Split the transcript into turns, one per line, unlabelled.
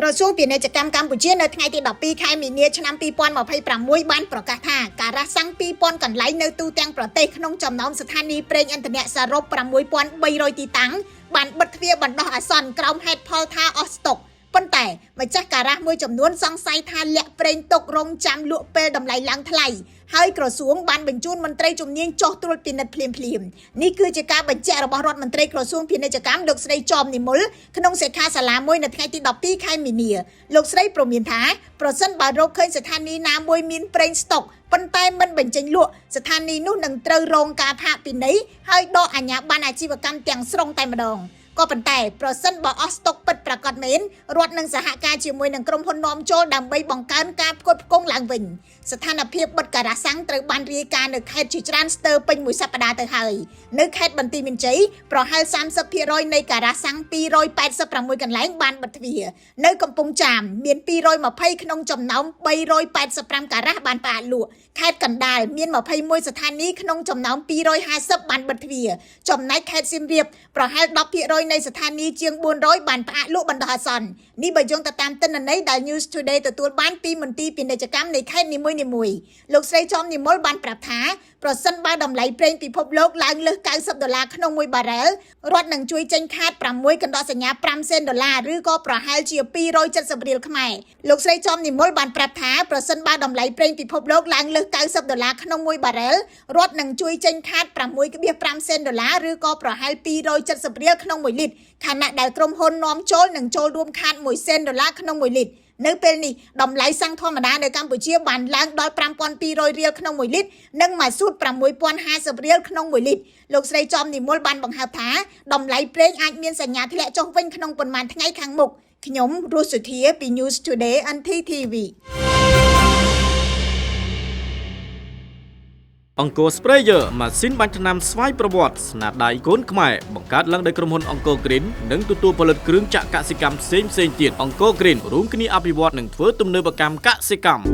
ក្រសួងពាណិជ្ជកម្មកម្ពុជានៅថ្ងៃទី12ខែមីនាឆ្នាំ2026បានប្រកាសថាការរះសាំង2000កន្លែងនៅទូទាំងប្រទេសក្នុងចំណោមស្ថានីយ៍ប្រេងឥន្ធនៈសរុប6300ទីតាំងបានបិទទ្វារបណ្ដោះអាសន្នក្រោមហេតុផលថាអស់ស្តុកប៉ុន្តែម្ចាស់ការ៉ាសមួយចំនួនសង្ស័យថាលាក់ប្រេងទុករងចាំលក់ពេលតម្លៃឡើងថ្លៃហើយក្រសួងបានបញ្ជូនមន្ត្រីជំនាញចុះត្រួតពិនិត្យភ្លាមនេះគឺជាការបញ្ជាក់របស់រដ្ឋមន្ត្រីក្រសួងពាណិជ្ជកម្មលោកស្រីចមនិមលក្នុងសិក្ខាសាលាមួយនៅថ្ងៃទី12ខែមីនាលោកស្រីព្រមានថាប្រសិនបើរកឃើញស្ថានីយ៍ណាមួយមានប្រេងស្តុកប៉ុន្តែមិនបញ្ចេញលក់ស្ថានីយ៍នោះនឹងត្រូវរងការផាកពិន័យហើយដកអាជ្ញាប័ណ្ណអាជីវកម្មទាំងស្រុងតែម្ដងក៏ប៉ុន្តែប្រសិនបើអស់ស្តុកពិតប្រាកដមែនរដ្ឋនឹងសហការជាមួយនឹងក្រុមហ៊ុននាំចូលដើម្បីបង្កើនការផ្គត់ផ្គង់ឡើងវិញស្ថានភាពបិទការ៉ាសាំងត្រូវបានរាយការណ៍នៅខេត្តជាច្រើនស្ទើរពេញមួយសប្តាហ៍ទៅហើយនៅខេត្តបន្ទាយមានជ័យប្រហែល 30% នៃការ៉ាសាំង286កន្លែងបានបិទទ្វារនៅកំពង់ចាមមាន220ក្នុងចំណោម385ការ៉ាសបានផ្អាកលក់ខេត្តកណ្ដាលមាន21ស្ថានីយ៍ក្នុងចំណោម250បានបិទទ្វារចំណែកខេត្តសៀមរាបប្រហែល 10% នៃស្ថានីយ៍ជាង400បានផ្អាកលក់បណ្ដោះអាសន្ននេះបើយោងទៅតាមទិន្នន័យដែល News Today ទទួលបានពីមន្ទីរពាណិជ្ជកម្មនៃខេត្តនីមួយៗលោកស្រីចំនិមលបានប្រាប់ថាប្រសិនបើតម្លៃប្រេងពិភពលោកឡើងលើស$90ក្នុង1បារ៉ែលរដ្ឋនឹងជួយចេញខាត6កណ្ដោះសញ្ញា5សេនដុល្លារឬក៏ប្រហែលជា270រៀលខ្មែរលោកស្រីចំនិមលបានប្រាប់ថាប្រសិនបើតម្លៃប្រេងពិភពលោកឡើងលើស$90ក្នុង1បារ៉ែលរដ្ឋនឹងជួយចេញខាត6.5សេនដុល្លារឬក៏ប្រហែល270រៀលក្នុង1លីត្រខណៈដែលក្រុមហ៊ុននាំចូលនឹងចូលរួមខាត1សេនដុល្លារក្នុង1លីត្រនៅពេលនេះតម្លៃសាំងធម្មតានៅកម្ពុជាបានឡើងដល់5200រៀលក្នុង1លីត្រនិងម៉ាស៊ូត6050រៀលក្នុង1លីត្រលោកស្រីចំនិមលបានបង្ហើបថាតម្លៃប្រេងអាចមានសញ្ញាធ្លាក់ចុះវិញក្នុងប៉ុន្មានថ្ងៃខាងមុខខ្ញុំរស់សុធាពី News Today NTTV
អង្គរ Sprayer ម៉ាស៊ីនបាញ់ថ្នាំស្វ័យប្រវត្តិស្នាដៃកូនខ្មែរបង្កើតឡើងដោយក្រុមហ៊ុនអង្គរ Green និងទទួលផលិតគ្រឿងចក្រកសិកម្មផ្សេងៗទៀតអង្គរ Green រួមគ្នាអភិវឌ្ឍនិងធ្វើទំនើបកម្មកសិកម្ម